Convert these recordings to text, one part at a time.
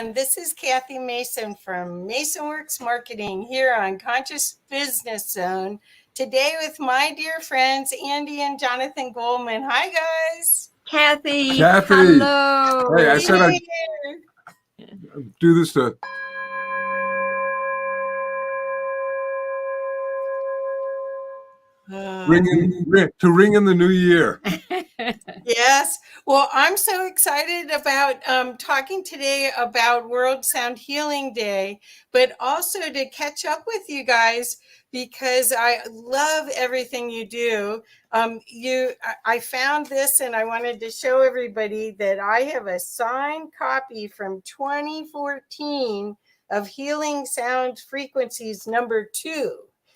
everyone. This is Kathy Mason from MasonWorks Marketing here on Conscious Business Zone. Today with my dear friends, Andi and Jonathan Goldman. Hi, guys. Kathy. Hello. Hey, I said I'd do this to... ring in the new year. Yes. Well, I'm so excited about talking today about World Sound Healing Day, but also to catch up with you guys because I love everything you do. I found this and I wanted to show everybody that I have a signed copy from 2014 of Healing Sound Frequencies #2.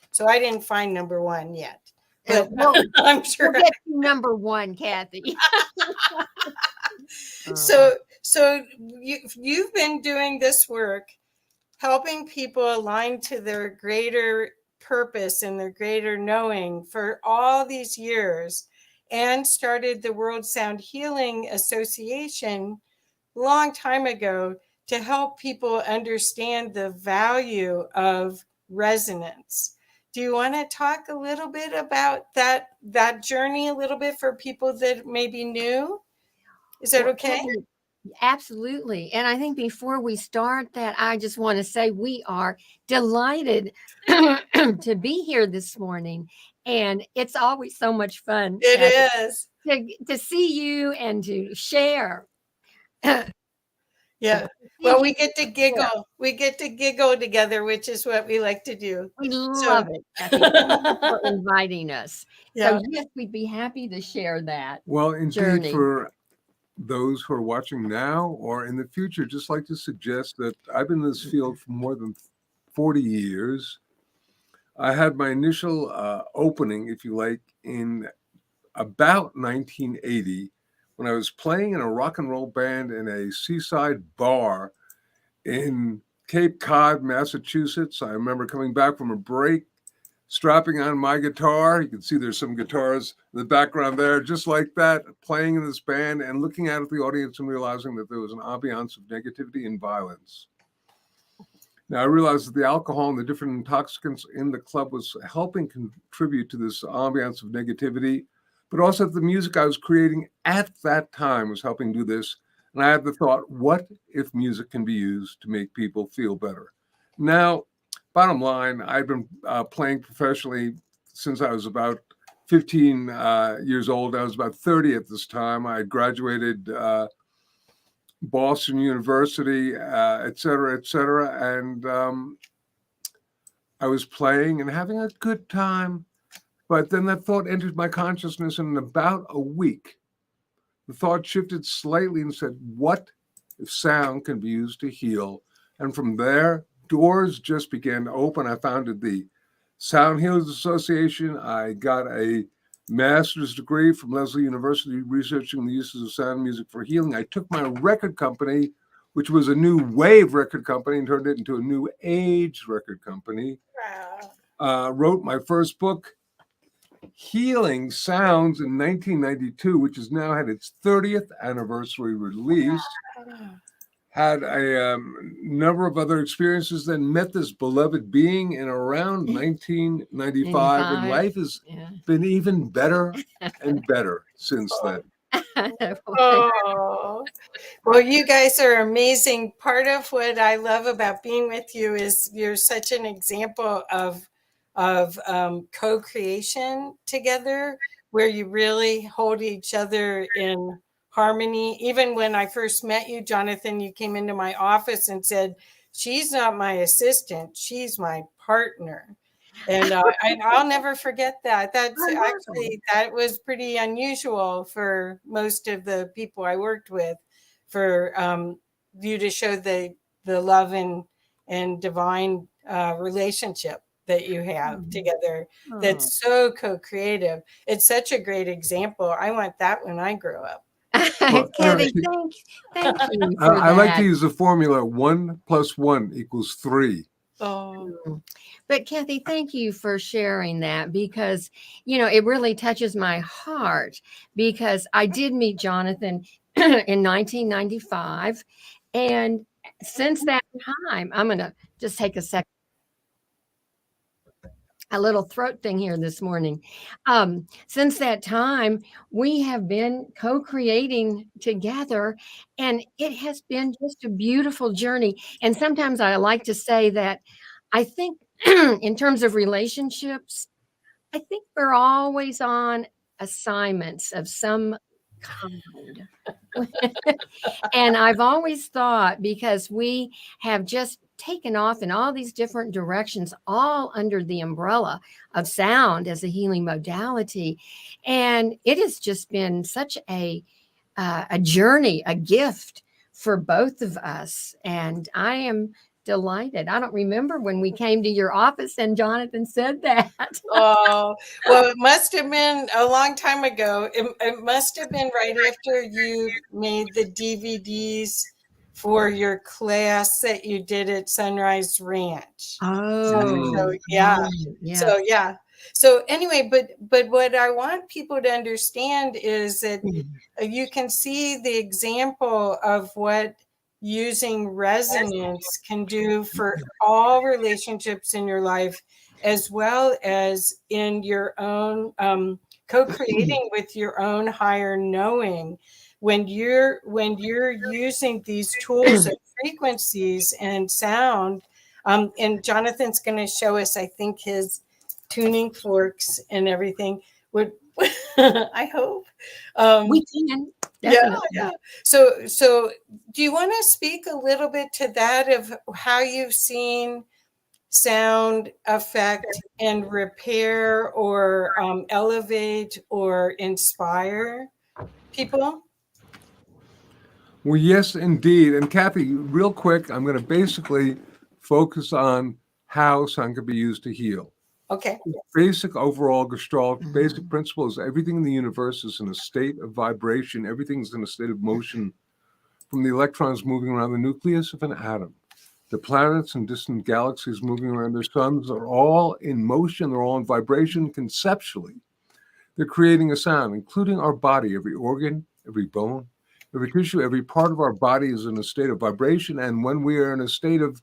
So I didn't find #1 yet. But I'm sure we'll get to #1, Kathy. So you've been doing this work, helping people align to their greater purpose and their greater knowing for all these years, and started the World Sound Healing Association a long time ago to help people understand the value of resonance. Do you want to talk a little bit about that journey a little bit for people that may be new? Is that okay? Absolutely. And I think before we start that, I just want to say we are delighted to be here this morning. And it's always so much fun. It is. To see you and to share. Yeah. Well, we get to giggle. Yeah. We get to giggle together, which is what we like to do. We love it. Thank you for inviting us. Yeah. So yes, we'd be happy to share that. Well, indeed, journey. For those who are watching now or in the future, just like to suggest that I've been in this field for more than 40 years. I had my initial opening, if you like, in about 1980. When I was playing in a rock and roll band in a seaside bar in Cape Cod, Massachusetts. I remember coming back from a break, strapping on my guitar. You can see there's some guitars in the background there, just like that, playing in this band and looking out at the audience and realizing that there was an ambiance of negativity and violence. Now, I realized that the alcohol and the different intoxicants in the club was helping contribute to this ambiance of negativity, but also the music I was creating at that time was helping do this. And I had the thought, what if music can be used to make people feel better? Now, bottom line, I've been playing professionally since I was about 15 years old. I was about 30 at this time. I graduated Boston University, et cetera, et cetera. And I was playing and having a good time. But then that thought entered my consciousness, and in about a week, the thought shifted slightly and said, what if sound can be used to heal? And from there, doors just began to open. I founded the Sound Healers Association. I got a master's degree from Lesley University researching the uses of sound music for healing. I took my record company, which was a new wave record company, and turned it into a new age record company. Wow. Wrote my first book, Healing Sounds, in 1992, which has now had its 30th anniversary release. Had a number of other experiences, then met this beloved being in around 1995, and life has been even better and better since then. Oh, well, you guys are amazing. Part of what I love about being with you is you're such an example of co-creation together, where you really hold each other in harmony. Even when I first met you, Jonathan, you came into my office and said, she's not my assistant, she's my partner. And I'll never forget that. That's actually, that was pretty unusual for most of the people I worked with, for you to show the love and divine relationship that you have together. That's so co-creative. It's such a great example. I want that when I grow up. Well, Kathy, thank you for I like to use the formula 1 + 1 = 3. Oh. But Kathy, thank you for sharing that, because, you know, it really touches my heart, because I did meet Jonathan in 1995, and since that time, I'm going to just take a little throat thing here this morning. Since that time, we have been co-creating together, and it has been just a beautiful journey. And sometimes I like to say that I think in terms of relationships, I think we're always on assignments of some kind. And I've always thought, because we have just taken off in all these different directions, all under the umbrella of sound as a healing modality. And it has just been such a journey, a gift for both of us. And I am delighted. I don't remember when we came to your office and Jonathan said that. Oh, well, it must have been a long time ago. It must have been right after you made the DVDs for your class that you did at Sunrise Ranch. Oh, Yeah. right, yeah. So yeah. So anyway, but what I want people to understand is that you can see the example of what using resonance can do for all relationships in your life, as well as in your own co-creating with your own higher knowing. When you're using these tools of frequencies and sound, and Jonathan's going to show us, I think, his tuning forks and everything. Would I hope we can. Definitely. Yeah. So do you want to speak a little bit to that, of how you've seen sound affect and repair or elevate or inspire people? Well, yes, indeed. And Kathy, real quick, I'm going to basically focus on how sound can be used to heal. Okay. Basic overall Gestalt, basic principle is everything in the universe is in a state of vibration. Everything's in a state of motion, from the electrons moving around the nucleus of an atom. The planets and distant galaxies moving around their suns are all in motion. They're all in vibration conceptually. They're creating a sound, including our body. Every organ, every bone, every tissue, every part of our body is in a state of vibration. And when we are in a state of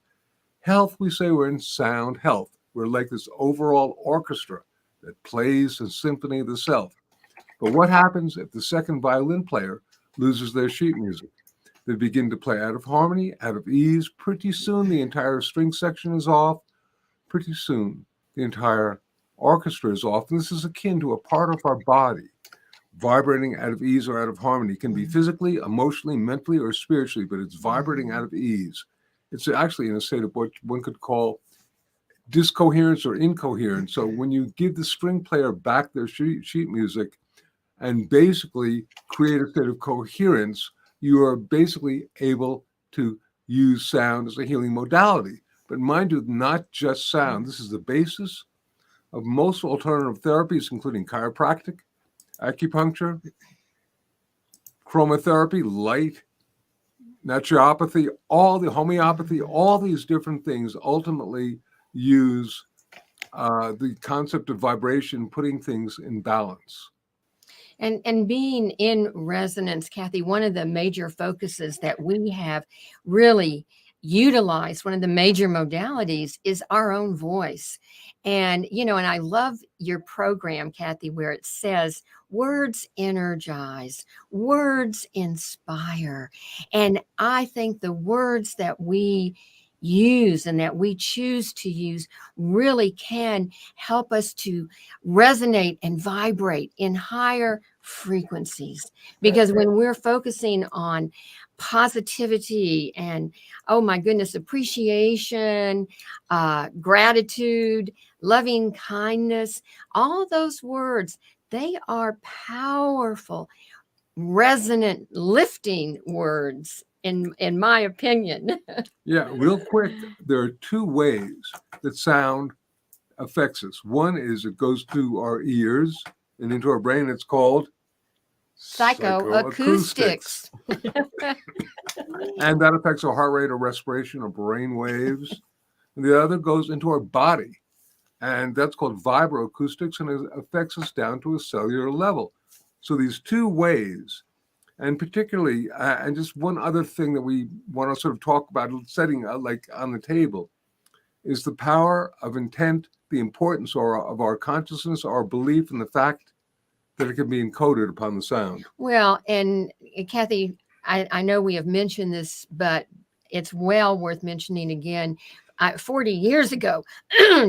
health, we say we're in sound health. We're like this overall orchestra that plays a symphony of the self. But what happens if the second violin player loses their sheet music? They begin to play out of harmony, out of ease. Pretty soon, the entire string section is off. Pretty soon, the entire orchestra is off. And this is akin to a part of our body vibrating out of ease or out of harmony. It can be physically, emotionally, mentally, or spiritually, but it's vibrating out of ease. It's actually in a state of what one could call discoherence or incoherence. So when you give the string player back their sheet music and basically create a state of coherence, you are basically able to use sound as a healing modality. But mind you, not just sound. This is the basis of most alternative therapies, including chiropractic, acupuncture, chromotherapy, light, naturopathy, all the homeopathy, all these different things ultimately use the concept of vibration, putting things in balance. And being in resonance, Kathy, one of the major focuses that we have really utilized, one of the major modalities, is our own voice. And, and I love your program, Kathy, where it says words energize, words inspire. And I think the words that we use and that we choose to use really can help us to resonate and vibrate in higher frequencies. Because when we're focusing on positivity and, oh my goodness, appreciation, gratitude, loving kindness, all those words, they are powerful, resonant, lifting words, in my opinion. Yeah, real quick, there are two ways that sound affects us. One is it goes through our ears and into our brain. It's called Psychoacoustics. And that affects our heart rate or respiration or brain waves. And the other goes into our body. And that's called vibroacoustics, and it affects us down to a cellular level. So these two ways. And particularly, and just one other thing that we want to sort of talk about, setting like on the table, is the power of intent, the importance of our consciousness, our belief in the fact that it can be encoded upon the sound. Well, and Kathy, I know we have mentioned this, but it's well worth mentioning again. 40 years ago,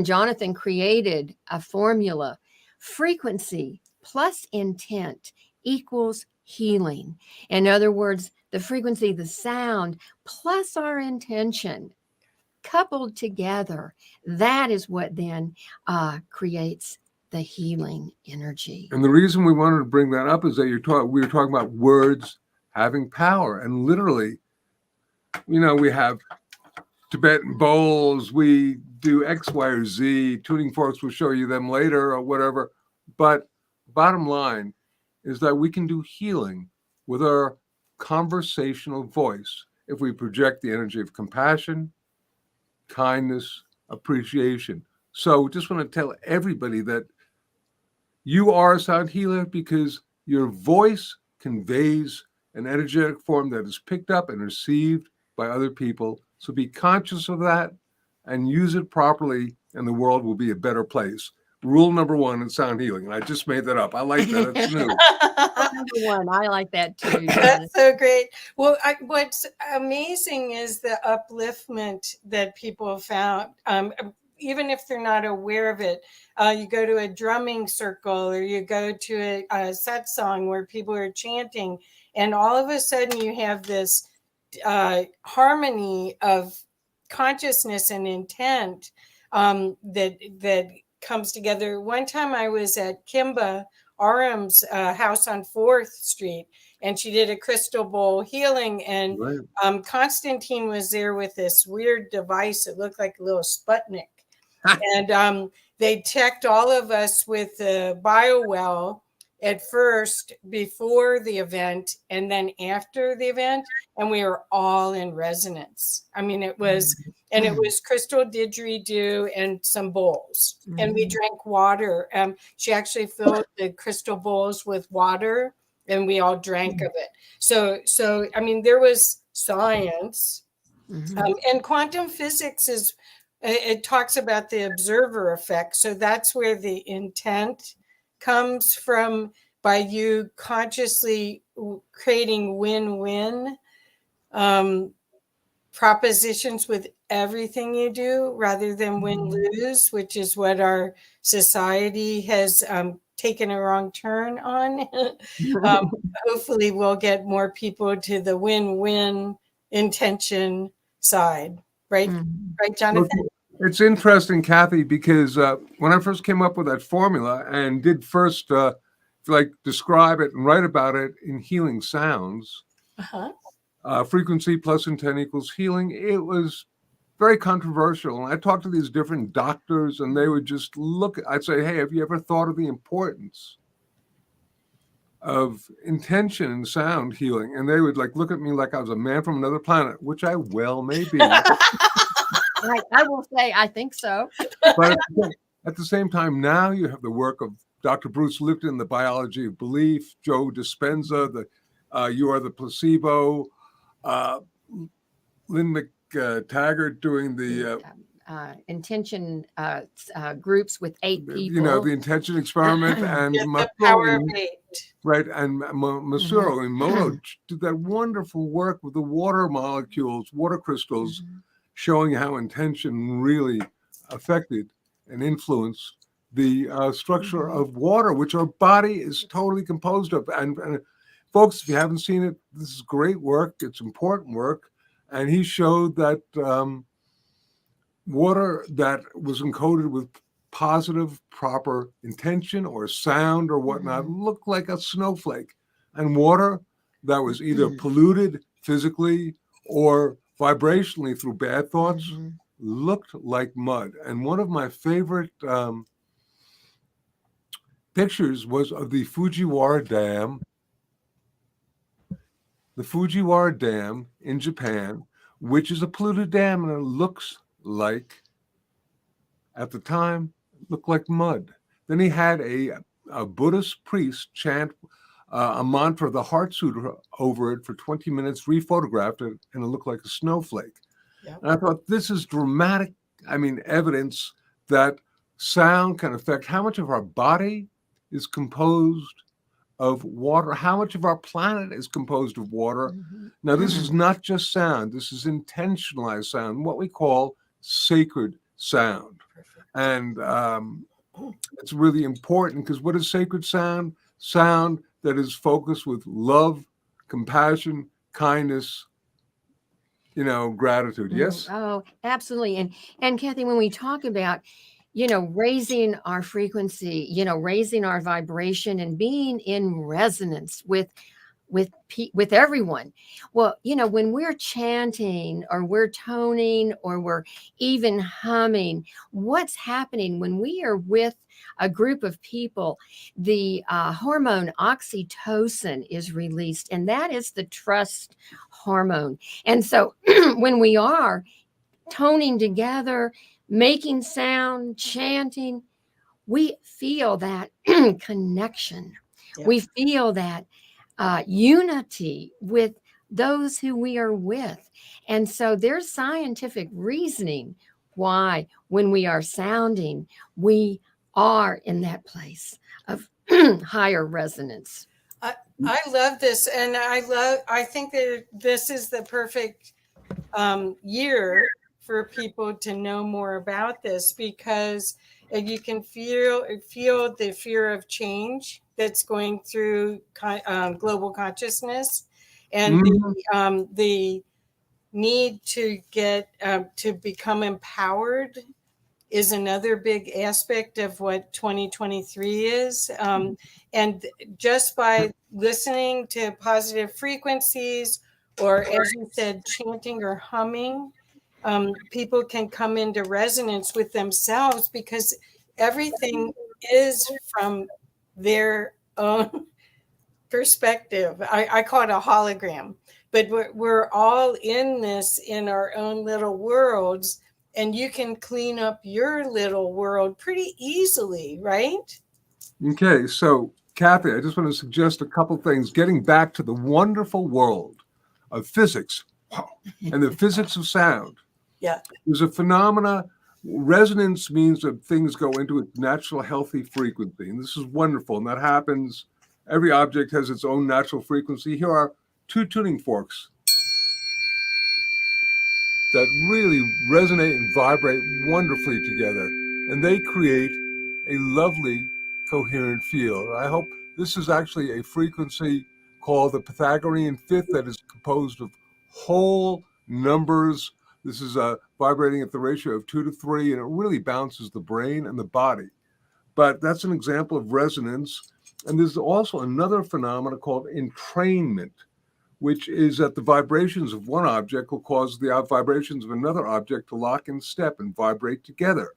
Jonathan created a formula: frequency plus intent equals healing. In other words, the frequency, the sound, plus our intention coupled together, that is what then creates the healing energy. And the reason we wanted to bring that up is that we were talking about words having power. And literally, we have Tibetan bowls, we do X, Y, or Z. Tuning forks will show you them later or whatever. But bottom line is that we can do healing with our conversational voice if we project the energy of compassion, kindness, appreciation. So just want to tell everybody that you are a sound healer because your voice conveys an energetic form that is picked up and received by other people. So be conscious of that and use it properly, and the world will be a better place. Rule number 1 in sound healing. And I just made that up. I like that. It's new. Number 1, I like that too. That's so great. Well, what's amazing is the upliftment that people found. Even if they're not aware of it, you go to a drumming circle or you go to a satsang where people are chanting, and all of a sudden you have this harmony of consciousness and intent that comes together. One time I was at Kimba Aram's house on 4th Street, and she did a crystal bowl healing, and Right. Constantine was there with this weird device. It looked like a little Sputnik. And they checked all of us with the biowell at first before the event and then after the event, and we were all in resonance. I mean, it was crystal didgeridoo and some bowls, and we drank water. She actually filled the crystal bowls with water, and we all drank of it. So I mean, there was science, and quantum physics is. It talks about the observer effect. So that's where the intent comes from, by you consciously creating win-win propositions with everything you do rather than win-lose, which is what our society has taken a wrong turn on. Hopefully we'll get more people to the win-win intention side. Right, Jonathan? It's interesting, Kathy, because when I first came up with that formula and did first describe it and write about it in healing sounds, frequency plus intent equals healing, it was very controversial. And I talked to these different doctors, and they would just look. I'd say, "Hey, have you ever thought of the importance of intention in sound healing?" And they would look at me like I was a man from another planet, which I well may be. I will say, I think so. But at the same time, now you have the work of Dr. Bruce Lipton, The Biology of Belief, Joe Dispenza, You Are the Placebo, Lynn McTaggart doing the intention groups with 8 people. The intention experiment, and the power of 8. Right, and Masuro and Moto did that wonderful work with the water molecules, water crystals, showing how intention really affected and influenced the structure of water, which our body is totally composed of. And folks, if you haven't seen it, this is great work. It's important work. And he showed that water that was encoded with positive, proper intention or sound or whatnot looked like a snowflake. And water that was either polluted physically or vibrationally through bad thoughts looked like mud. And one of my favorite pictures was of the Fujiwara Dam in Japan, which is a polluted dam, and it looks like, at the time, looked like mud. Then he had a Buddhist priest chant a mantra, the Heart Sutra, over it for 20 minutes, rephotographed it, and it looked like a snowflake. Yep. And I thought, this is dramatic, evidence that sound can affect how much of our body is composed of water, how much of our planet is composed of water. Mhm. Now, this is not just sound, this is intentionalized sound, what we call sacred sound. Perfect. And it's really important, because what is sacred sound? Sound that is focused with love, compassion, kindness, gratitude. Yes? Oh, absolutely. And Kathy, when we talk about, raising our frequency, raising our vibration and being in resonance with everyone. Well, when we're chanting or we're toning or we're even humming, what's happening when we are with a group of people? The hormone oxytocin is released, and that is the trust hormone. And so when we are toning together, making sound, chanting, we feel that connection. Yep. We feel that unity with those who we are with. And so there's scientific reasoning why, when we are sounding, we are in that place of higher resonance. I love this, and I think that this is the perfect year for people to know more about this, because you can feel the fear of change that's going through global consciousness, and the need to get to become empowered is another big aspect of what 2023 is. And just by listening to positive frequencies, or as you said, chanting or humming, people can come into resonance with themselves, because everything is from their own perspective. I call it a hologram, but we're all in this in our own little worlds, and you can clean up your little world pretty easily, right? Okay, so Kathy, I just want to suggest a couple things. Getting back to the wonderful world of physics, and the physics of sound. Yeah. There's a phenomena. Resonance means that things go into its natural, healthy frequency, and this is wonderful. And that happens. Every object has its own natural frequency. Here are two tuning forks that really resonate and vibrate wonderfully together, and they create a lovely coherent field. I hope this is actually a frequency called the Pythagorean fifth that is composed of whole numbers. This is vibrating at the ratio of 2 to 3, and it really bounces the brain and the body. But that's an example of resonance. And there's also another phenomenon called entrainment, which is that the vibrations of one object will cause the vibrations of another object to lock in step and vibrate together.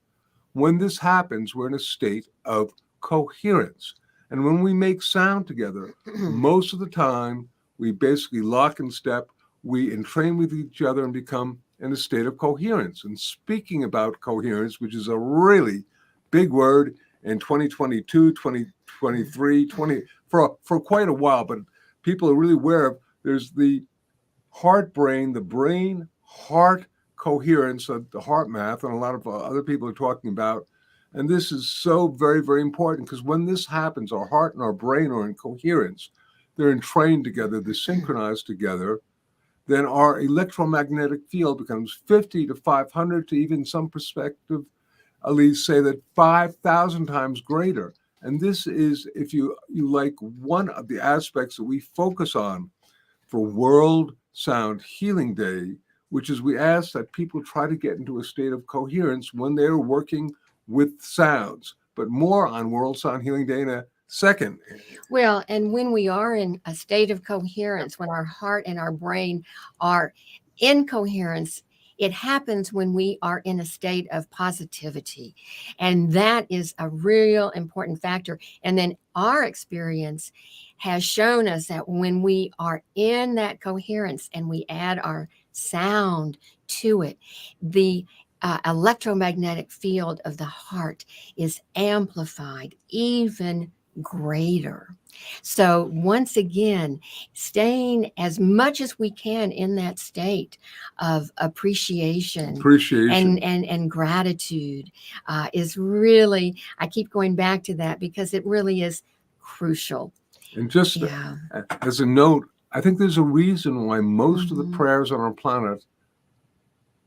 When this happens, we're in a state of coherence. And when we make sound together, most of the time, we basically lock in step, we entrain with each other and become in a state of coherence. And speaking about coherence, which is a really big word in 2022, 2023, for quite a while, but people are really aware of, there's the heart-brain, the brain-heart coherence, the heart math, and a lot of other people are talking about. And this is so very, very important, because when this happens, our heart and our brain are in coherence. They're entrained together, they're synchronized together. Then our electromagnetic field becomes 50 to 500 to even some perspective, at least say that 5,000 times greater. And this is, if you like, one of the aspects that we focus on for World Sound Healing Day, which is we ask that people try to get into a state of coherence when they're working with sounds. But more on World Sound Healing Day in a second. Well, and when we are in a state of coherence, when our heart and our brain are in coherence, it happens when we are in a state of positivity. And that is a real important factor. And then our experience has shown us that when we are in that coherence and we add our sound to it, the electromagnetic field of the heart is amplified even greater. So once again, staying as much as we can in that state of appreciation and gratitude is really, I keep going back to that because it really is crucial. And just as a note, I think there's a reason why most of the prayers on our planet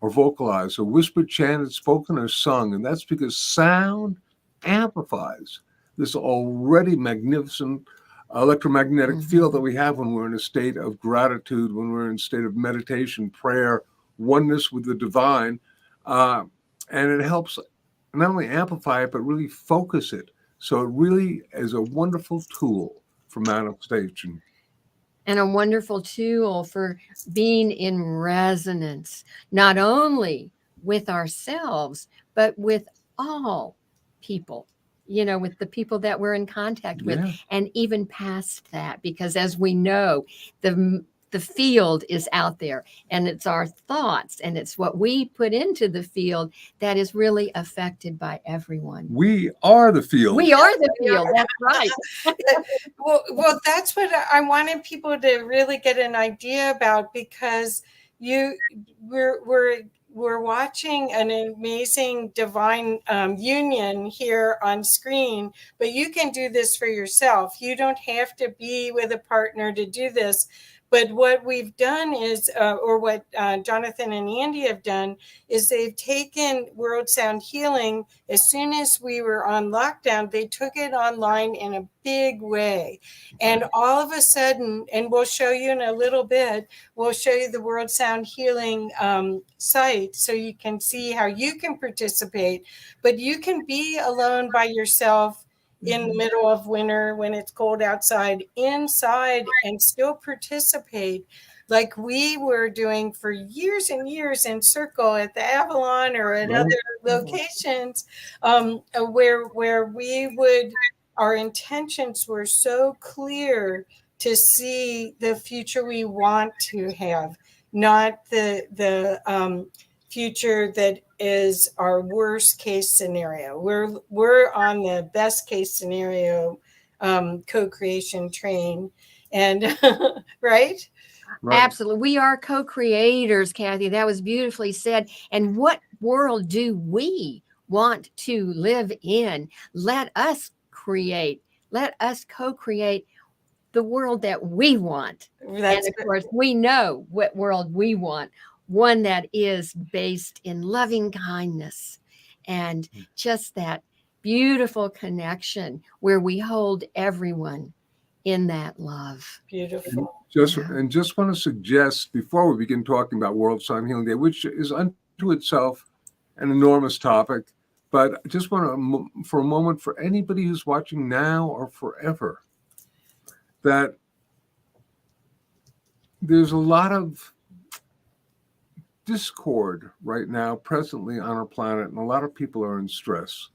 are vocalized, so whispered, chanted, spoken, or sung, and that's because sound amplifies this already magnificent electromagnetic field that we have when we're in a state of gratitude, when we're in a state of meditation, prayer, oneness with the divine, and it helps not only amplify it, but really focus it. So it really is a wonderful tool for manifestation. And a wonderful tool for being in resonance, not only with ourselves, but with all people, with the people that we're in contact with, and even past that, because as we know, the field is out there, and it's our thoughts and it's what we put into the field that is really affected by everyone. We are the field. We are the field. That's right. Well, that's what I wanted people to really get an idea about, because we're watching an amazing divine union here on screen, but you can do this for yourself. You don't have to be with a partner to do this. But what we've done is, or what Jonathan and Andi have done, is they've taken World Sound Healing. As soon as we were on lockdown, they took it online in a big way. And all of a sudden, and we'll show you in a little bit, we'll show you the World Sound Healing site so you can see how you can participate. But you can be alone by yourself in the middle of winter when it's cold outside, inside, and still participate like we were doing for years and years in Circle at the Avalon or at other locations, where we would, our intentions were so clear to see the future we want to have, not the future that is our worst case scenario. We're on the best case scenario co-creation train, and right? Absolutely. We are co-creators, Kathy. That was beautifully said. And what world do we want to live in? Let us create. Let us co-create the world that we want. And of course, we know what world we want. One that is based in loving kindness and just that beautiful connection where we hold everyone in that love. Beautiful. And just want to suggest, before we begin talking about World Sound Healing Day, which is unto itself an enormous topic, but I just want to, for a moment, for anybody who's watching now or forever, that there's a lot of discord right now presently on our planet, and a lot of people are in stress.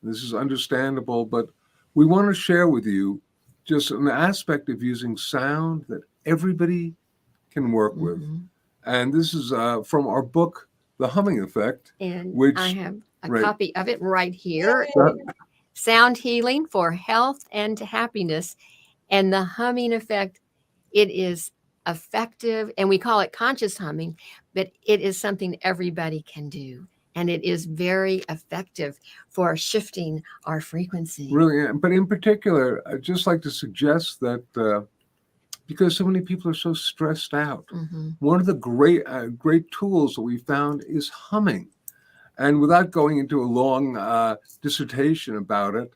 This is understandable, but we want to share with you just an aspect of using sound that everybody can work with. And this is from our book, The Humming Effect. And which I have a copy of it right here. Sound Healing for Health and Happiness. And the humming effect, it is effective, and we call it conscious humming, but it is something everybody can do. And it is very effective for shifting our frequency. Really, but in particular, I'd just like to suggest that because so many people are so stressed out, one of the great tools that we found is humming. And without going into a long dissertation about it,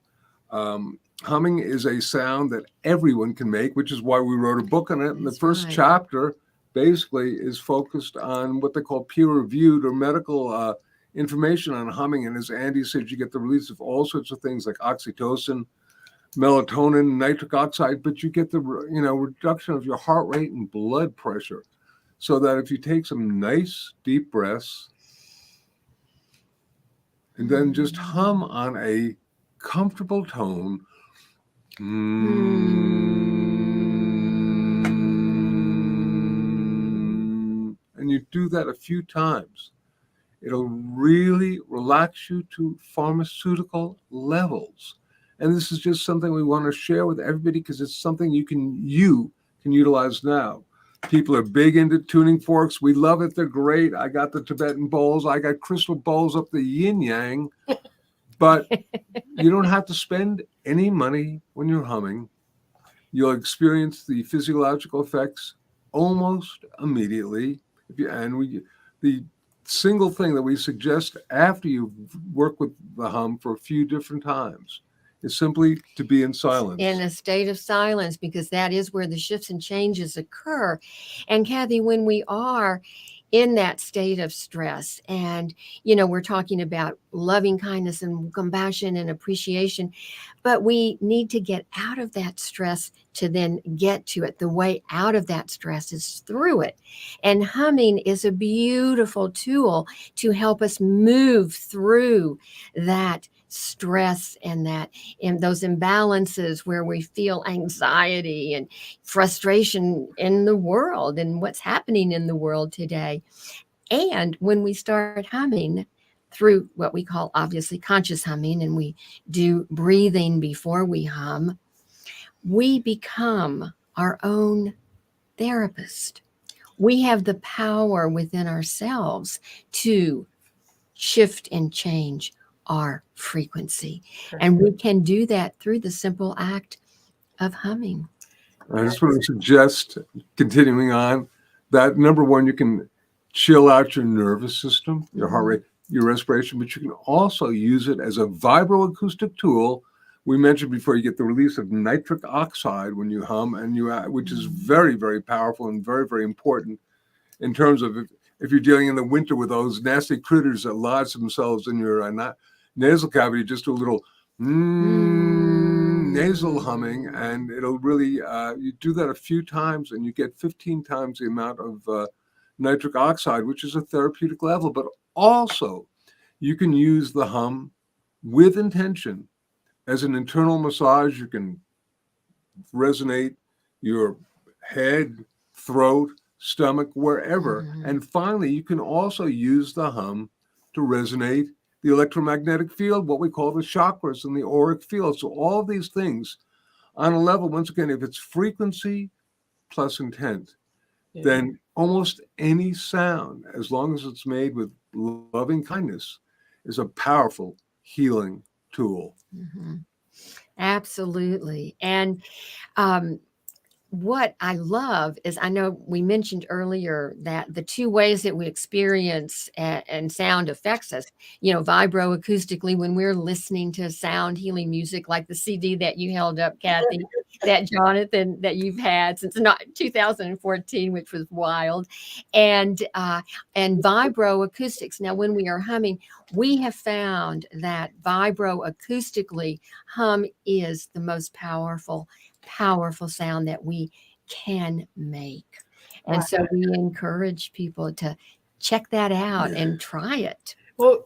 humming is a sound that everyone can make, which is why we wrote a book on it. And the first chapter basically is focused on what they call peer-reviewed or medical information on humming. And as Andi said, you get the release of all sorts of things like oxytocin, melatonin, nitric oxide, but you get the reduction of your heart rate and blood pressure. So that if you take some nice deep breaths and then just hum on a comfortable tone, and you do that a few times, it'll really relax you to pharmaceutical levels. And this is just something we want to share with everybody because it's something you can utilize now. People are big into tuning forks. We love it. They're great. I got the Tibetan bowls. I got crystal bowls up the yin yang. But you don't have to spend any money when you're humming. You'll experience the physiological effects almost immediately. The single thing that we suggest after you work with the hum for a few different times is simply to be in silence. In a state of silence, because that is where the shifts and changes occur. And Kathy, when we are in that state of stress, and we're talking about loving kindness and compassion and appreciation, but we need to get out of that stress to then get to it. The way out of that stress is through it. And humming is a beautiful tool to help us move through that stress and those imbalances where we feel anxiety and frustration in the world and what's happening in the world today. And when we start humming through what we call obviously conscious humming, and we do breathing before we hum, we become our own therapist. We have the power within ourselves to shift and change our frequency. And we can do that through the simple act of humming. I just want to suggest, continuing on, that number one, you can chill out your nervous system, your heart rate, your respiration, but you can also use it as a vibroacoustic tool. We mentioned before, you get the release of nitric oxide when you hum, which is very, very powerful and very, very important in terms of if you're dealing in the winter with those nasty critters that lodge themselves in your nasal cavity, just do a little nasal humming, and it'll really, you do that a few times and you get 15 times the amount of nitric oxide, which is a therapeutic level. But also, you can use the hum with intention as an internal massage. You can resonate your head, throat, stomach, wherever. And finally, you can also use the hum to resonate the electromagnetic field, what we call the chakras and the auric field. So all of these things on a level, once again, if it's frequency plus intent, then almost any sound, as long as it's made with loving kindness, is a powerful healing tool. Absolutely. And what I love is, I know we mentioned earlier that the two ways that we experience and sound affects us, vibroacoustically, when we're listening to sound healing music, like the CD that you held up, Kathy, that Jonathan, that you've had since 2014, which was wild, and vibroacoustics. Now, when we are humming, we have found that vibroacoustically, hum is the most powerful sound that we can make. And so we encourage people to check that out and try it. Well,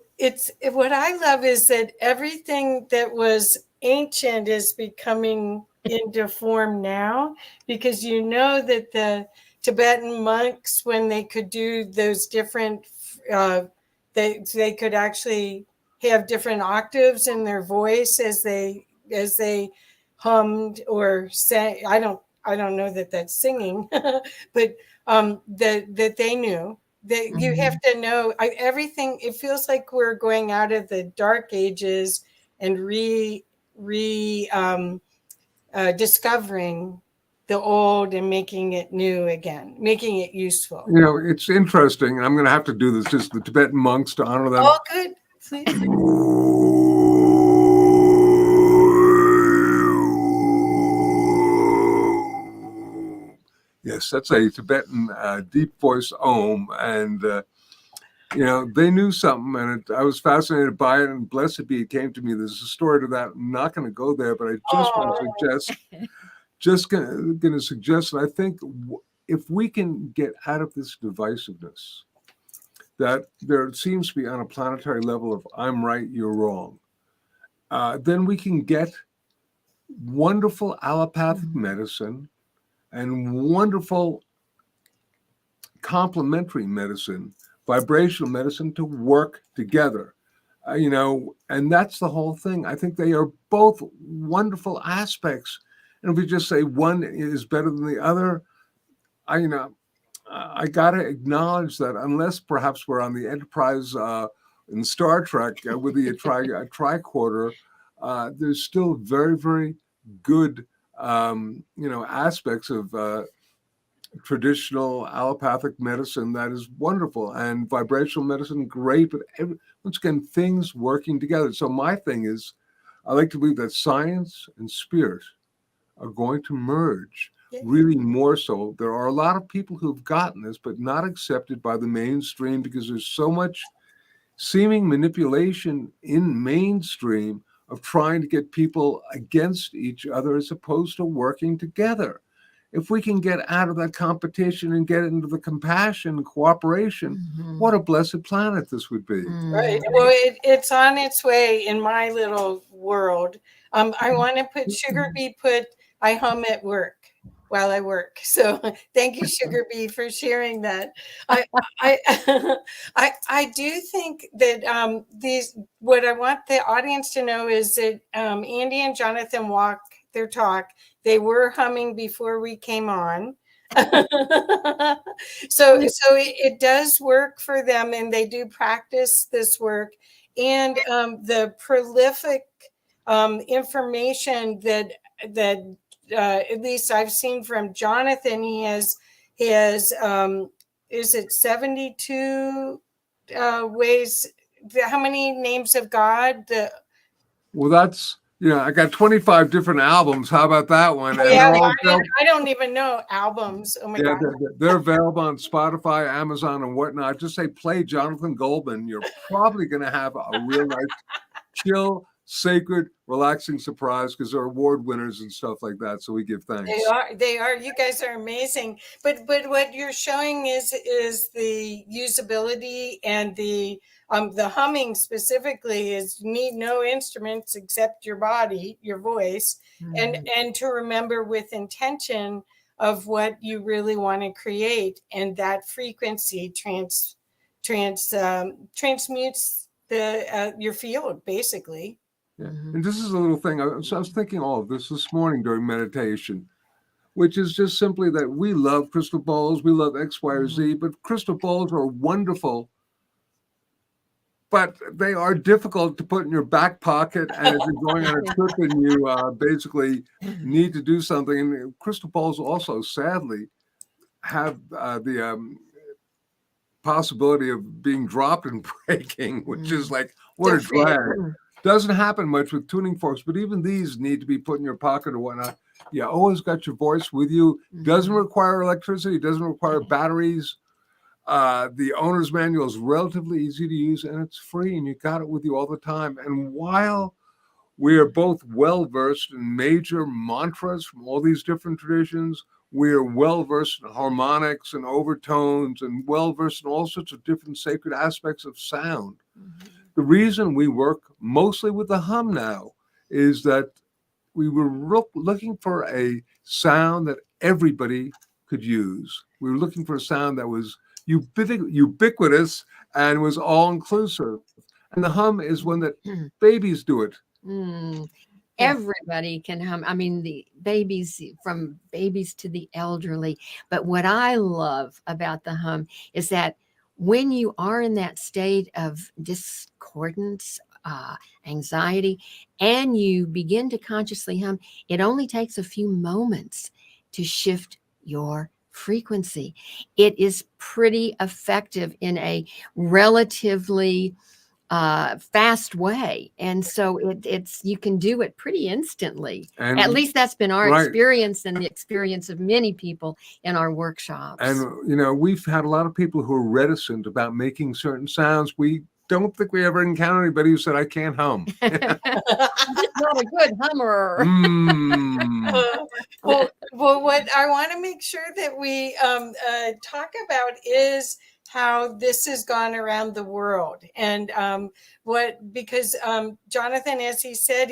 what I love is that everything that was ancient is becoming into form now, because that the Tibetan monks, when they could do those different, they could actually have different octaves in their voice as they hummed or sang. I don't know that that's singing, but that they knew that you have to know everything. It feels like we're going out of the dark ages and discovering the old and making it new again, making it useful. It's interesting. I'm going to have to do this, just the Tibetan monks, to honor them. Oh, good. Please. Yes, that's a Tibetan deep voice om, and they knew something, and I was fascinated by it. And blessed be, it came to me. There's a story to that. I'm not going to go there, but I just want to suggest. And I think if we can get out of this divisiveness that there seems to be on a planetary level of I'm right, you're wrong, then we can get wonderful allopathic medicine and wonderful complementary medicine, vibrational medicine, to work together. And that's the whole thing. I think they are both wonderful aspects. And if we just say one is better than the other, I got to acknowledge that unless perhaps we're on the Enterprise in Star Trek with the tricorder, there's still very, very good, aspects of traditional allopathic medicine that is wonderful, and vibrational medicine, great. But once again, things working together. So my thing is, I like to believe that science and spirit are going to merge. Really more so. There are a lot of people who've gotten this, but not accepted by the mainstream because there's so much seeming manipulation in mainstream of trying to get people against each other as opposed to working together. If we can get out of that competition and get into the compassion and cooperation, what a blessed planet this would be. Right. Well, it's on its way in my little world. I want to put Sugar Bee I hum at work while I work. So thank you, Sugar Bee, for sharing that. I I do think that what I want the audience to know is that Andi and Jonathan walk their talk. They were humming before we came on. So it does work for them, and they do practice this work. And the prolific information that at least I've seen from Jonathan, he has is it 72 ways? How many names of God? Well, that's, I got 25 different albums. How about that one? Oh, yeah, I don't even know albums. Oh my God. They're available on Spotify, Amazon, and whatnot. Just say play Jonathan Goldman. You're probably going to have a real nice, chill, sacred, relaxing surprise because they're award winners and stuff like that. So we give thanks. They are. You guys are amazing. But what you're showing is the usability, and the humming specifically is you need no instruments except your body, your voice, and to remember with intention of what you really want to create, and that frequency transmutes your field basically. Yeah. And this is a little thing. I was thinking all of this morning during meditation, which is just simply that we love crystal balls. We love X, Y, or Z, but crystal balls are wonderful. But they are difficult to put in your back pocket. And if you're going on a trip and you basically need to do something, and crystal balls also, sadly, have the possibility of being dropped and breaking, which is like, what a drag. Doesn't happen much with tuning forks, but even these need to be put in your pocket or whatnot. You always got your voice with you. Doesn't require electricity. Doesn't require batteries. The owner's manual is relatively easy to use, and it's free, and you got it with you all the time. And while we are both well-versed in major mantras from all these different traditions, we are well-versed in harmonics and overtones, and well-versed in all sorts of different sacred aspects of sound. The reason we work mostly with the hum now is that we were looking for a sound that everybody could use. We were looking for a sound that was ubiquitous and was all-inclusive. And the hum is one that babies do it. Everybody can hum. I mean, the babies, from babies to the elderly. But what I love about the hum is that when you are in that state of discordance, anxiety, and you begin to consciously hum, it only takes a few moments to shift your frequency. It is pretty effective in a relatively fast way, and so it's you can do it pretty instantly. And at least that's been our experience, and the experience of many people in our workshops. And we've had a lot of people who are reticent about making certain sounds. We don't think we ever encountered anybody who said, I can't hum. I'm just not a good hummer. Well, what I want to make sure that we talk about is how this has gone around the world, and because Jonathan, as he said,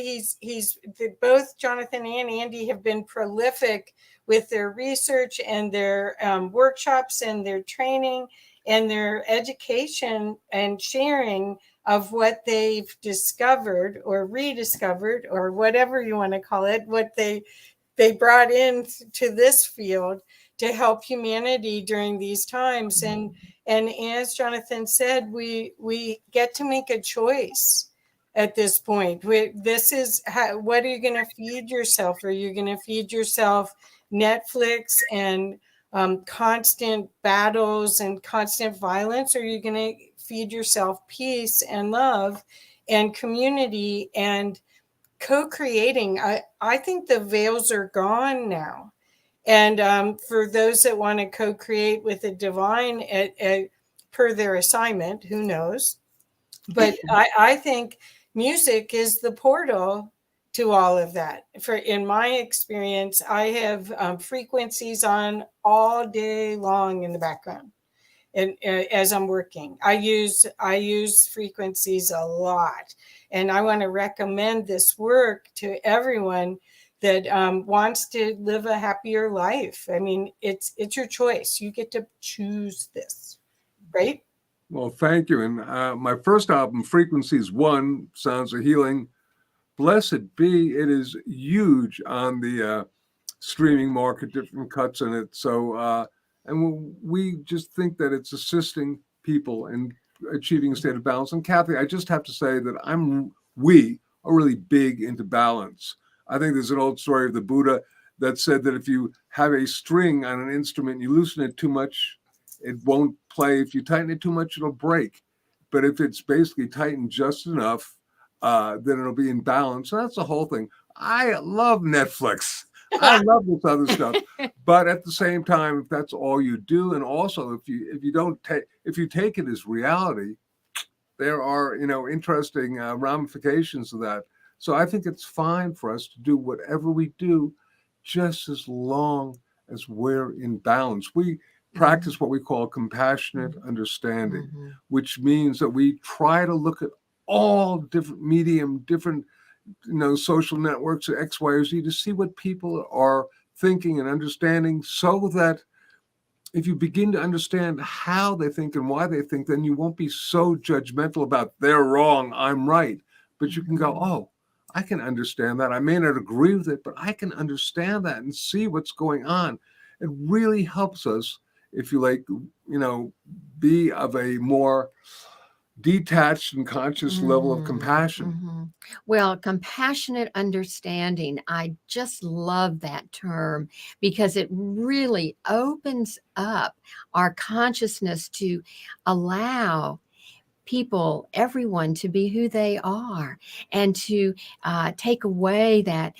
both Jonathan and Andi have been prolific with their research and their workshops and their training and their education and sharing of what they've discovered or rediscovered or whatever you want to call it, what they brought in to this field to help humanity during these times. And as Jonathan said, we get to make a choice at this point. This is what are you going to feed yourself? Are you going to feed yourself Netflix and constant battles and constant violence? Or are you going to feed yourself peace and love and community and co-creating? I think the veils are gone now. And for those that want to co-create with the divine per their assignment, who knows? But I think music is the portal to all of that. In my experience, I have frequencies on all day long in the background. And as I'm working, I use frequencies a lot, and I want to recommend this work to everyone that wants to live a happier life. I mean, it's your choice. You get to choose this, right? Well, thank you. And my first album, Frequencies 1, Sounds of Healing, blessed be, it is huge on the streaming market, different cuts in it. So, and we just think that it's assisting people in achieving a state of balance. And Kathy, I just have to say that we are really big into balance. I think there's an old story of the Buddha that said that if you have a string on an instrument, you loosen it too much, it won't play. If you tighten it too much, it'll break. But if it's basically tightened just enough, then it'll be in balance. So that's the whole thing. I love Netflix. I love this other stuff, but at the same time, if that's all you do, and also if you take it as reality, there are interesting ramifications of that. So I think it's fine for us to do whatever we do, just as long as we're in balance. We practice what we call compassionate understanding, which means that we try to look at all different different social networks, X, Y, or Z, to see what people are thinking and understanding, so that if you begin to understand how they think and why they think, then you won't be so judgmental about they're wrong, I'm right. But you can go, oh, I can understand that. I may not agree with it, but I can understand that and see what's going on. It really helps us, if you like, be of a more detached and conscious level of compassion. Well, compassionate understanding, I just love that term, because it really opens up our consciousness to allow people, everyone, to be who they are, and to take away that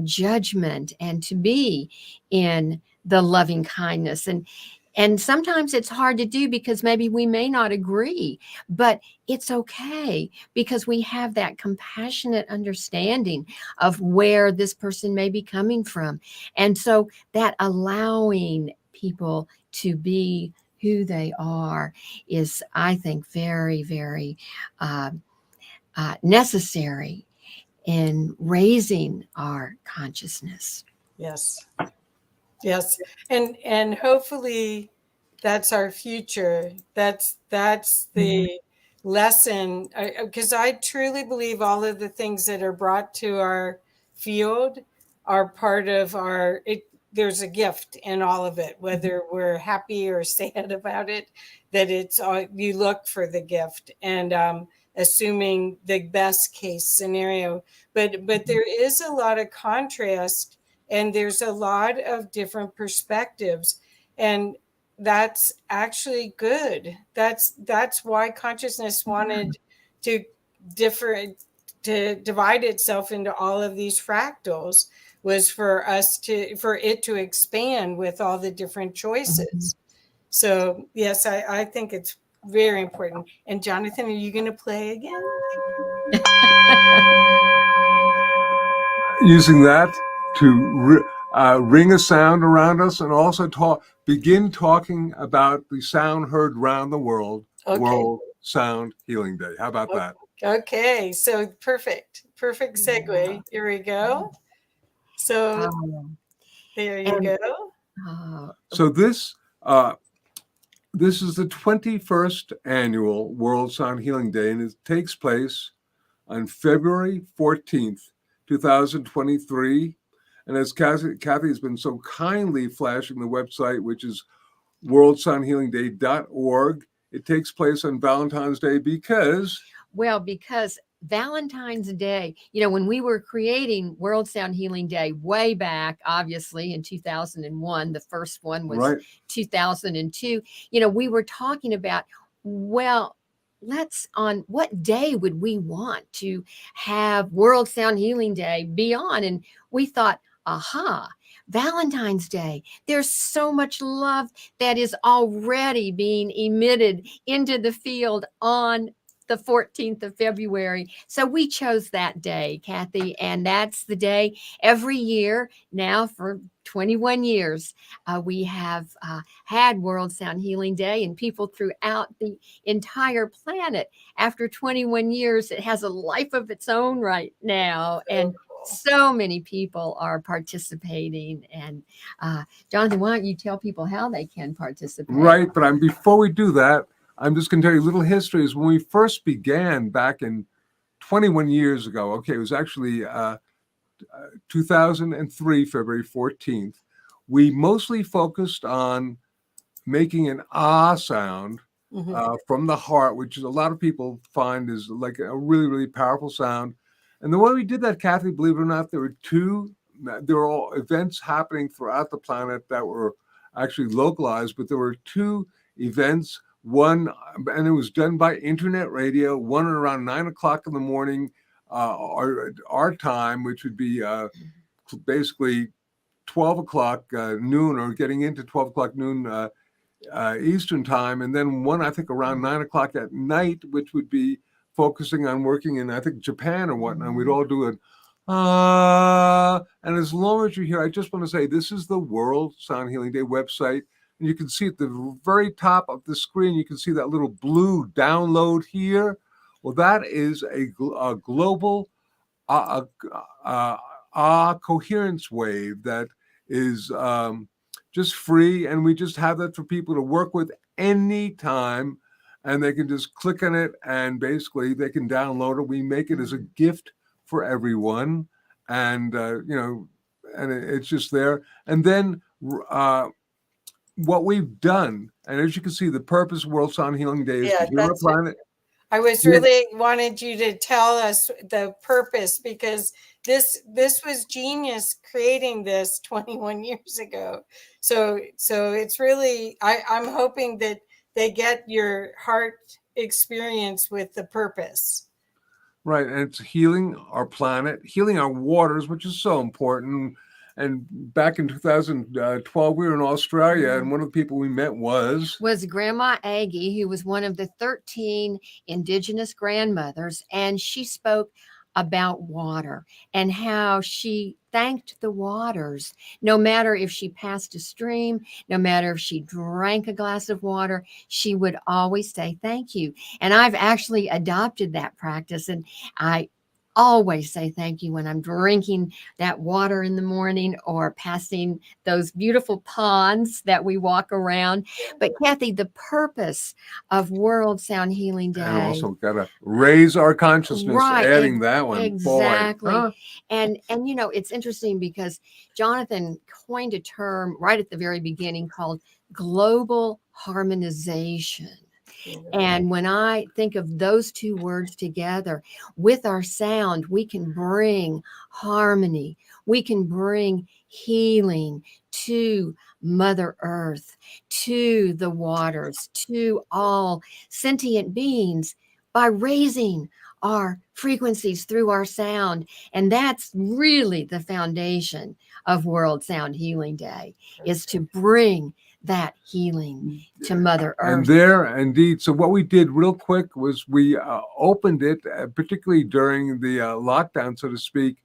judgment, and to be in the loving kindness. And sometimes it's hard to do because maybe we may not agree, but it's okay, because we have that compassionate understanding of where this person may be coming from. And so that allowing people to be who they are is, I think, very, very necessary in raising our consciousness. Yes. Yes. And hopefully that's our future. That's the lesson, because I truly believe all of the things that are brought to our field are part of there's a gift in all of it, whether we're happy or sad about it, that it's you look for the gift, and assuming the best case scenario. But there is a lot of contrast, and there's a lot of different perspectives, and that's actually good. That's why consciousness wanted to divide itself into all of these fractals, was for it to expand with all the different choices. So yes, I think it's very important. And Jonathan, are you going to play again? Using that to ring a sound around us, and also begin talking about the sound heard around the world. Okay. World Sound Healing Day. How about that? Okay, so perfect segue. Here we go. So there you go. So this This is the 21st annual World Sound Healing Day, and it takes place on February 14th, 2023. And as Kathy has been so kindly flashing the website, which is worldsoundhealingday.org, it takes place on Valentine's Day because... Well, because Valentine's Day, you know, when we were creating World Sound Healing Day way back, obviously in 2001, the first one was Right. 2002, you know, we were talking about, well, on what day would we want to have World Sound Healing Day be on? And we thought, aha, Valentine's Day. There's so much love that is already being emitted into the field on the 14th of February. So we chose that day, Kathy, and that's the day every year now for 21 years. We have had World Sound Healing Day, and people throughout the entire planet, after 21 years, it has a life of its own right now. And so many people are participating. And Jonathan, why don't you tell people how they can participate? Right, but before we do that, I'm just going to tell you a little history. Is when we first began back in 21 years ago. Okay, it was actually 2003, February 14th. We mostly focused on making an ah sound from the heart, which is a lot of people find is like a really, really powerful sound. And the way we did that, Kathy, believe it or not, there were all events happening throughout the planet that were actually localized, but there were two events. One, and it was done by internet radio, one around 9 o'clock in the morning, our time, which would be basically 12 o'clock noon, or getting into 12 o'clock noon Eastern time. And then one, I think, around 9 o'clock at night, which would be focusing on working in, I think, Japan or whatnot. We'd all do it. And as long as you're here, I just want to say this is the World Sound Healing Day website. And you can see at the very top of the screen, you can see that little blue download here. Well, that is a global coherence wave that is just free. And we just have that for people to work with anytime. And they can just click on it and basically they can download it. We make it as a gift for everyone. And, and it's just there. And then what we've done, and as you can see, the purpose of World Sound Healing Day is to heal our planet. I was really wanted you to tell us the purpose, because this was genius creating this 21 years ago. So it's really, I'm hoping that they get your heart experience with the purpose. Right. And it's healing our planet, healing our waters, which is so important. And back in 2012, we were in Australia, and one of the people we met was Grandma Aggie, who was one of the 13 indigenous grandmothers, and she spoke about water and how she thanked the waters, no matter if she passed a stream, no matter if she drank a glass of water, she would always say thank you. And I've actually adopted that practice, and I always say thank you when I'm drinking that water in the morning or passing those beautiful ponds that we walk around. But Kathy, the purpose of World Sound Healing Day. And also got to raise our consciousness, right, adding that one. Exactly. Boy, huh? And you know, it's interesting because Jonathan coined a term right at the very beginning called global harmonization. And when I think of those two words together, with our sound, we can bring harmony. We can bring healing to Mother Earth, to the waters, to all sentient beings by raising our frequencies through our sound. And that's really the foundation of World Sound Healing Day, is to bring that healing to Mother Earth. And there, indeed. So what we did real quick was we opened it, particularly during the lockdown, so to speak,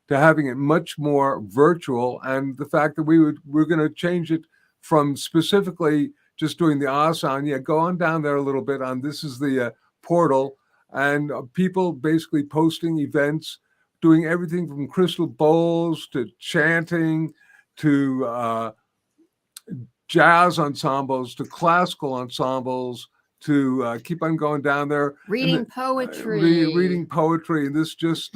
to having it much more virtual. And the fact that we're going to change it from specifically just doing the ah sound. Yeah, go on down there a little bit on this is the portal, and people basically posting events, doing everything from crystal bowls to chanting to jazz ensembles to classical ensembles to keep on going down there. Reading poetry. Reading poetry. And this just,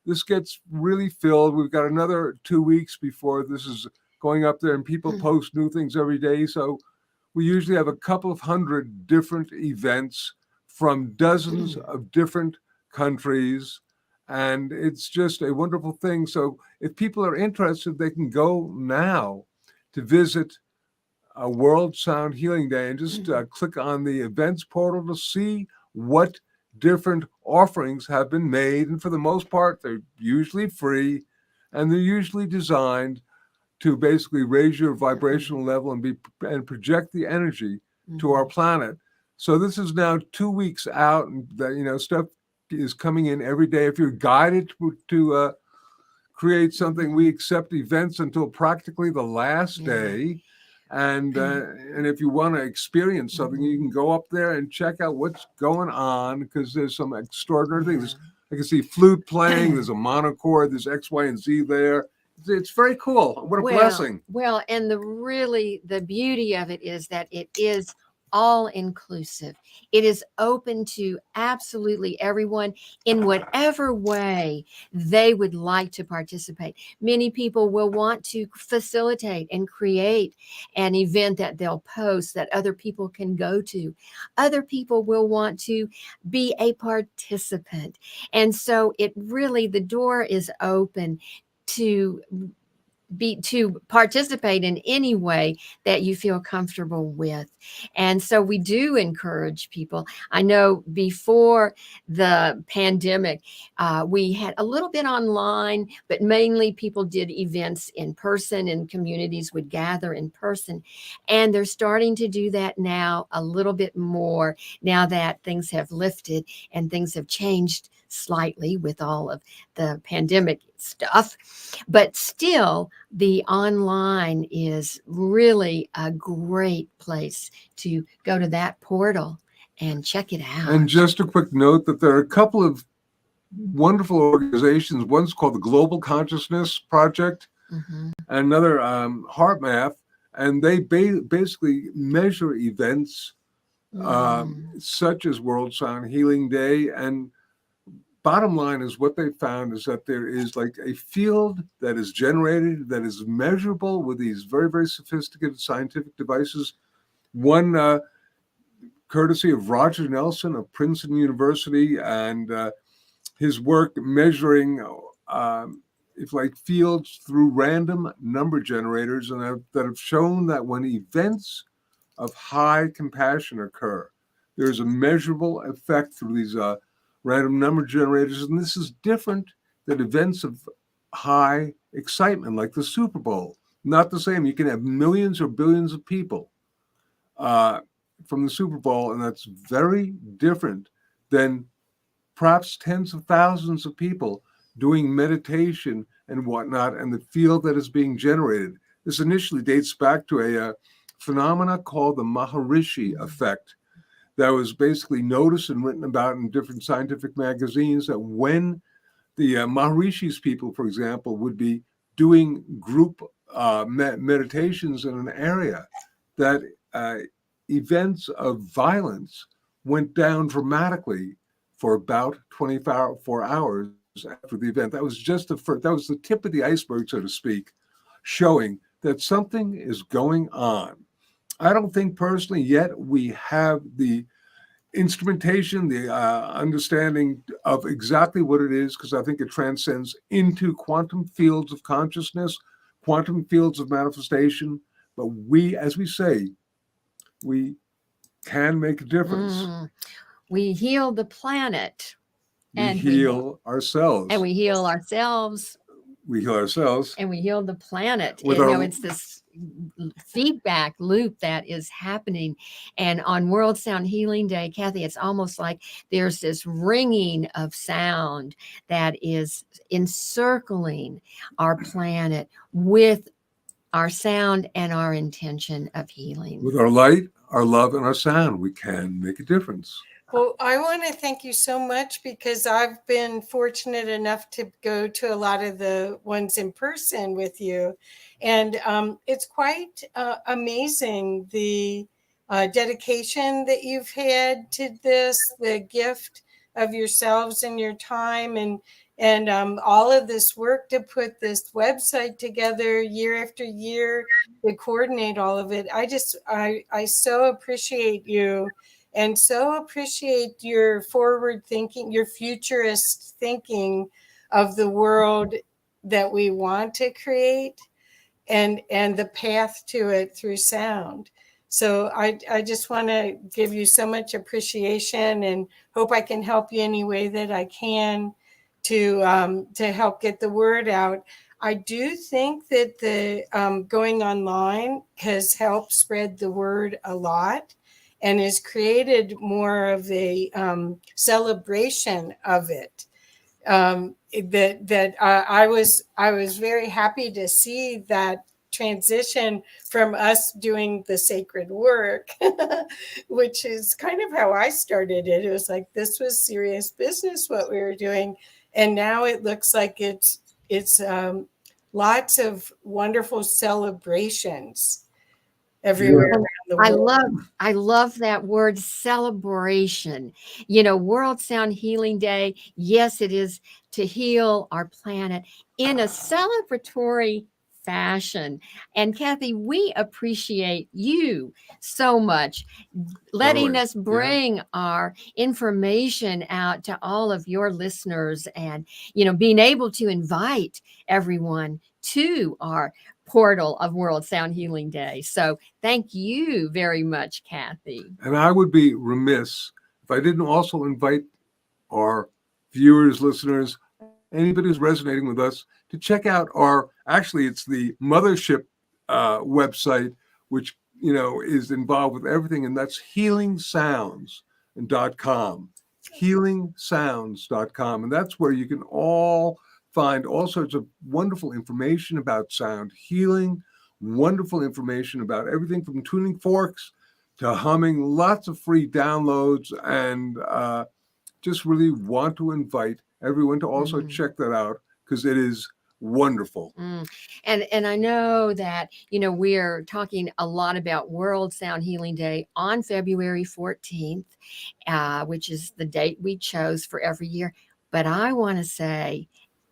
this gets really filled. We've got another 2 weeks before this is going up there, and people post new things every day. So we usually have a couple of hundred different events from dozens of different countries. And it's just a wonderful thing. So if people are interested, they can go now to visit a World Sound Healing Day and just click on the events portal to see what different offerings have been made. And for the most part, they're usually free, and they're usually designed to basically raise your vibrational level and project the energy to our planet. So this is now 2 weeks out, and that, stuff is coming in every day. If you're guided to create something, we accept events until practically the last day. And if you want to experience something, you can go up there and check out what's going on, because there's some extraordinary things. I can see flute playing. There's a monochord. There's X, Y, and Z there. It's very cool. What a blessing. Well, and the beauty of it is that it is all inclusive. It is open to absolutely everyone in whatever way they would like to participate. Many people will want to facilitate and create an event that they'll post that other people can go to. Other people will want to be a participant. And so the door is open to participate in any way that you feel comfortable with. And so we do encourage people. I know before the pandemic, we had a little bit online, but mainly people did events in person, and communities would gather in person. And they're starting to do that now a little bit more, now that things have lifted and things have changed slightly with all of the pandemic stuff. But still, the online is really a great place to go to that portal and check it out. And just a quick note that there are a couple of wonderful organizations. One's called the Global Consciousness Project, and another Heart Math, and they basically measure events such as World Sound Healing Day. And bottom line is, what they found is that there is like a field that is generated that is measurable with these very, very sophisticated scientific devices. One courtesy of Roger Nelson of Princeton University, and his work measuring fields through random number generators, and that have shown that when events of high compassion occur, there's a measurable effect through these random number generators. And this is different than events of high excitement like the Super Bowl. Not the same. You can have millions or billions of people from the Super Bowl, and that's very different than perhaps tens of thousands of people doing meditation and whatnot, and the field that is being generated. This initially dates back to a phenomena called the Maharishi effect that was basically noticed and written about in different scientific magazines, that when the Maharishi's people, for example, would be doing group meditations in an area, that events of violence went down dramatically for about 24 hours after the event. That was just that was the tip of the iceberg, so to speak, showing that something is going on. I don't think personally yet we have the instrumentation, the understanding of exactly what it is, because I think it transcends into quantum fields of consciousness, quantum fields of manifestation. But we, as we say, we can make a difference. We heal the planet. We heal ourselves. And we heal ourselves. We heal ourselves. And we heal the planet. It's this feedback loop that is happening. And on World Sound Healing Day, Kathy, it's almost like there's this ringing of sound that is encircling our planet with our sound and our intention of healing. With our light, our love, and our sound, we can make a difference. Well, I want to thank you so much because I've been fortunate enough to go to a lot of the ones in person with you. And it's quite amazing the dedication that you've had to this, the gift of yourselves and your time, and all of this work to put this website together year after year to coordinate all of it. I so appreciate you and so appreciate your forward thinking, your futurist thinking of the world that we want to create and the path to it through sound. So I just want to give you so much appreciation and hope I can help you any way that I can to help get the word out. I do think that the going online has helped spread the word a lot and has created more of a celebration of it. I was very happy to see that transition from us doing the sacred work, which is kind of how I started it. It was like this was serious business what we were doing, and now it looks like it's lots of wonderful celebrations everywhere Yeah. around the world. I love that word celebration. You know, World Sound Healing Day. Yes, it is to heal our planet in a celebratory fashion. And Kathy, we appreciate you so much letting Totally. us bring our information out to all of your listeners and, you know, being able to invite everyone to our portal of World Sound Healing Day. So thank you very much, Kathy. And I would be remiss if I didn't also invite our viewers, listeners, anybody who's resonating with us to check out actually, it's the mothership website, which, is involved with everything. And that's healingsounds.com, healingsounds.com. And that's where you can all find all sorts of wonderful information about sound healing, wonderful information about everything from tuning forks to humming, lots of free downloads, and just really want to invite everyone to also check that out because it is wonderful. And I know that, you know, we're talking a lot about World Sound Healing Day on February 14th, which is the date we chose for every year. But I want to say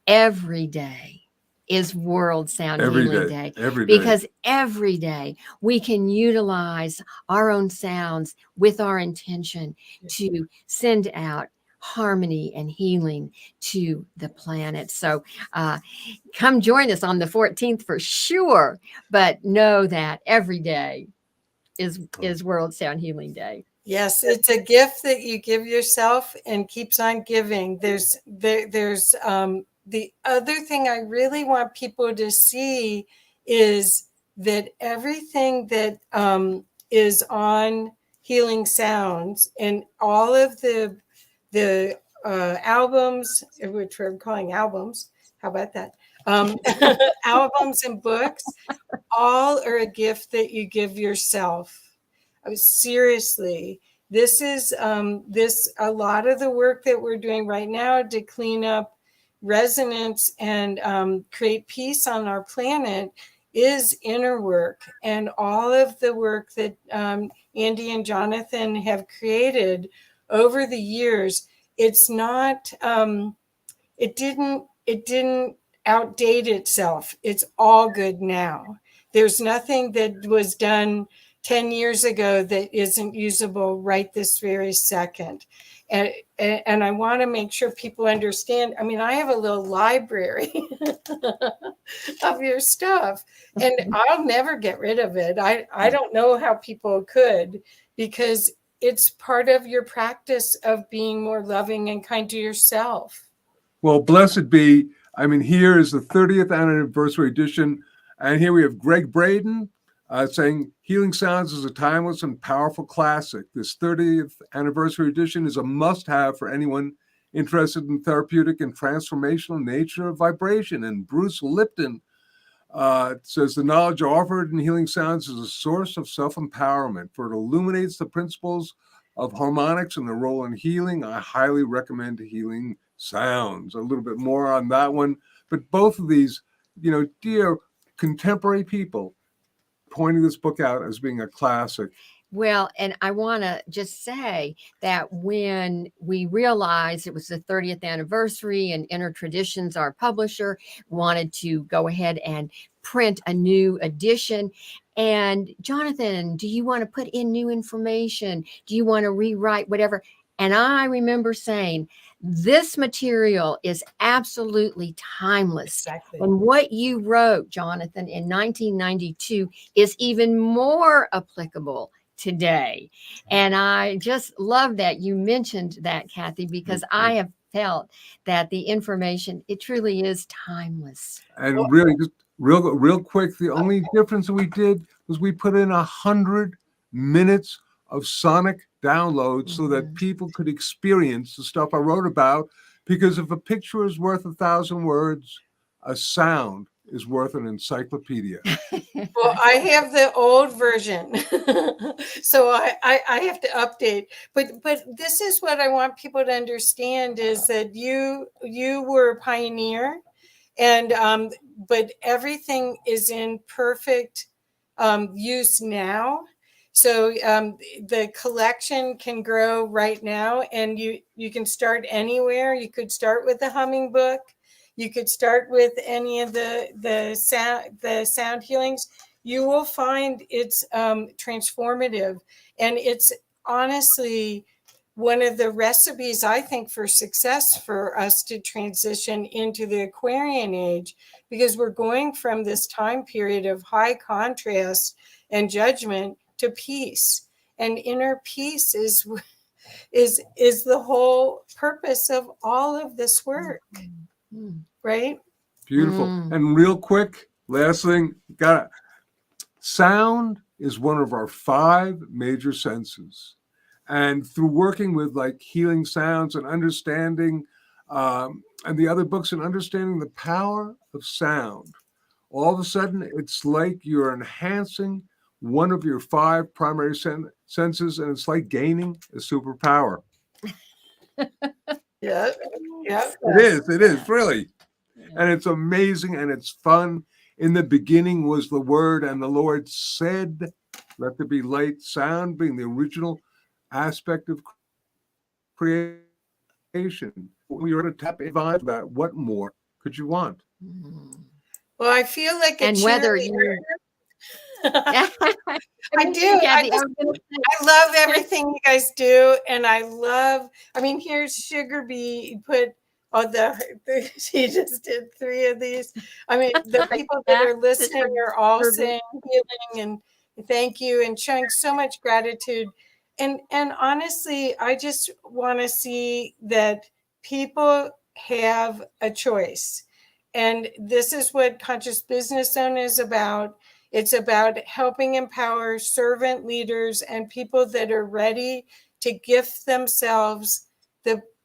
every day is World Sound Healing Day. Every day. Because every day we can utilize our own sounds with our intention to send out harmony and healing to the planet. So come join us on the 14th for sure, but know that every day is World Sound Healing Day. Yes, it's a gift that you give yourself and keeps on giving. There's the other thing I really want people to see is that everything that is on Healing Sounds and all of the albums, which we're calling albums, how about that? Albums and books, all are a gift that you give yourself. Seriously, this is a lot of the work that we're doing right now to clean up resonance and create peace on our planet is inner work, and all of the work that Andi and Jonathan have created over the years. It's not it didn't outdate itself. It's all good now. There's nothing that was done 10 years ago that isn't usable right this very second. And I want to make sure people understand. I mean, I have a little library of your stuff, and I'll never get rid of it. I don't know how people could, because it's part of your practice of being more loving and kind to yourself. Well, blessed be. I mean, here is the 30th anniversary edition. And here we have Greg Braden saying, Healing Sounds is a timeless and powerful classic. This 30th anniversary edition is a must-have for anyone interested in therapeutic and transformational nature of vibration. And Bruce Lipton says, the knowledge offered in Healing Sounds is a source of self-empowerment, for it illuminates the principles of harmonics and the role in healing, I highly recommend Healing Sounds. A little bit more on that one. But both of these, dear contemporary people, pointing this book out as being a classic. Well, and I want to just say that when we realized it was the 30th anniversary and Inner Traditions, our publisher, wanted to go ahead and print a new edition. And Jonathan, do you want to put in new information? Do you want to rewrite whatever? And I remember saying, this material is absolutely timeless. Exactly. And what you wrote, Jonathan, in 1992 is even more applicable today. And I just love that you mentioned that, Kathy, because I have felt that the information, it truly is timeless. And really, just real quick, the only difference that we did was we put in 100 minutes of sonic downloads so that people could experience the stuff I wrote about. Because if a picture is worth 1,000 words, a sound is worth an encyclopedia. Well, I have the old version, so I have to update. But this is what I want people to understand is that you were a pioneer, and but everything is in perfect use now. So the collection can grow right now, and you can start anywhere. You could start with the humming book. You could start with any of the sound healings. You will find it's transformative, and it's honestly one of the recipes, I think, for success for us to transition into the Aquarian age, because we're going from this time period of high contrast and judgment to peace, and inner peace is the whole purpose of all of this work. Right? Beautiful. And real quick, last thing, sound is one of our 5 major senses. And through working with like Healing Sounds and understanding, and the other books, and understanding the power of sound, all of a sudden it's like you're enhancing one of your 5 primary senses, and it's like gaining a superpower. Yeah. It is really. And it's amazing, and it's fun. In the beginning was the Word, and the Lord said, let there be light. Sound being the original aspect of creation. When you're going to tap into that, what more could you want? Well, I feel like and whether you I do. I love everything you guys do, and here's Sugar Bee put she just did 3 of these. I mean, the people that are listening are all saying healing and thank you and showing so much gratitude. And honestly, I just want to see that people have a choice. And this is what Conscious Business Zone is about. It's about helping empower servant leaders and people that are ready to gift themselves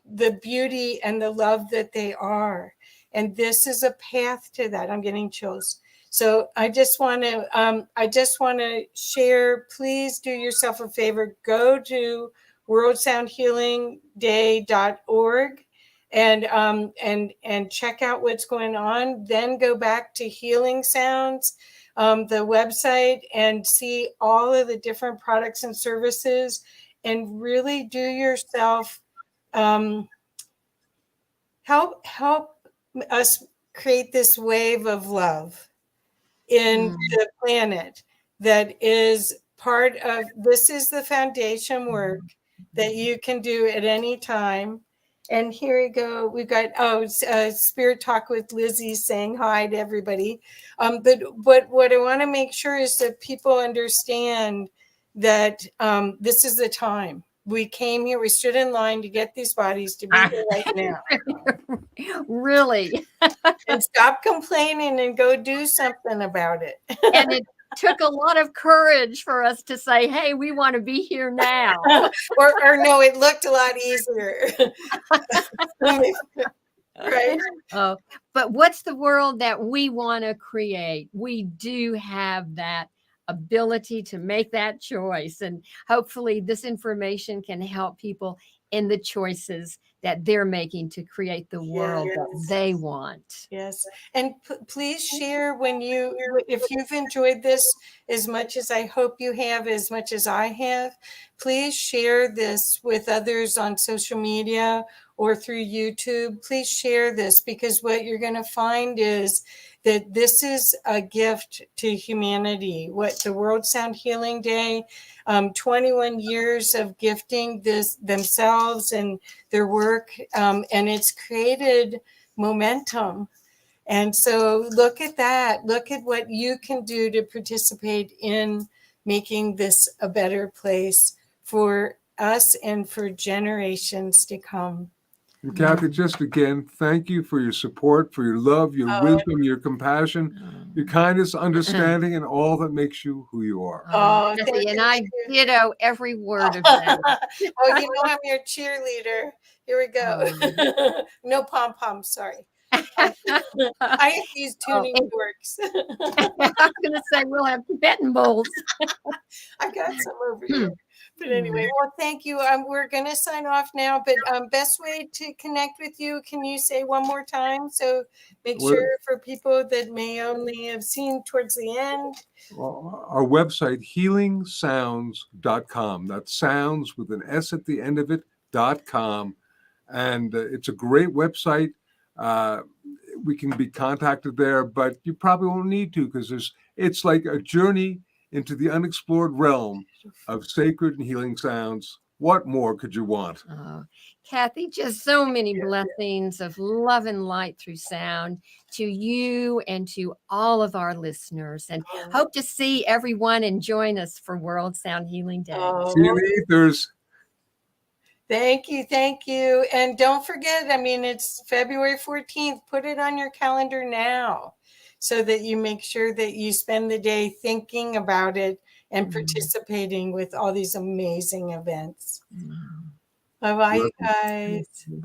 the beauty and the love that they are. And this is a path to that. I'm getting chills. So I just want to share, please do yourself a favor, go to worldsoundhealingday.org and check out what's going on. Then go back to Healing Sounds, the website, and see all of the different products and services, and really do yourself help us create this wave of love in the planet that is part of this. Is the foundation work that you can do at any time. And here we go. We've got Spirit Talk with Lizzie saying hi to everybody. But what I want to make sure is that people understand that this is the time. We came here, we stood in line to get these bodies to be here right now. Really? And stop complaining and go do something about it. And it took a lot of courage for us to say, hey, we want to be here now. or no, it looked a lot easier. Right? But what's the world that we want to create? We do have that ability to make that choice. And hopefully this information can help people in the choices that they're making to create the world that Yes. they want. Yes. And please share if you've enjoyed this as much as I hope you have, as much as I have, please share this with others on social media or through YouTube. Please share this, because what you're going to find is that this is a gift to humanity. What the World Sound Healing Day, 21 years of gifting this themselves and their work, and it's created momentum. And so look at that. Look at what you can do to participate in making this a better place for us and for generations to come. And Kathy, just again, thank you for your support, for your love, your wisdom, your compassion, your kindness, understanding, and all that makes you who you are. Oh, Kathy, thank and you. I ditto every word of that. Oh, you know I'm your cheerleader. Here we go. No pom-pom, sorry. I have these tuning forks. I was going to say we'll have Tibetan bowls. I've got some over here. But anyway, well, thank you. We're going to sign off now, but best way to connect with you, can you say one more time? So make sure for people that may only have seen towards the end. Our website, healingsounds.com. That's sounds with an S at the end of it.com. And it's a great website. We can be contacted there, but you probably won't need to, because it's like a journey into the unexplored realm of sacred and healing sounds. What more could you want? Kathy, just so many blessings of love and light through sound to you and to all of our listeners. And hope to see everyone and join us for World Sound Healing Day. See you in the ethers. Thank you. Thank you. And don't forget, it's February 14th. Put it on your calendar now so that you make sure that you spend the day thinking about it and participating with all these amazing events. Bye-bye, you guys. Bye.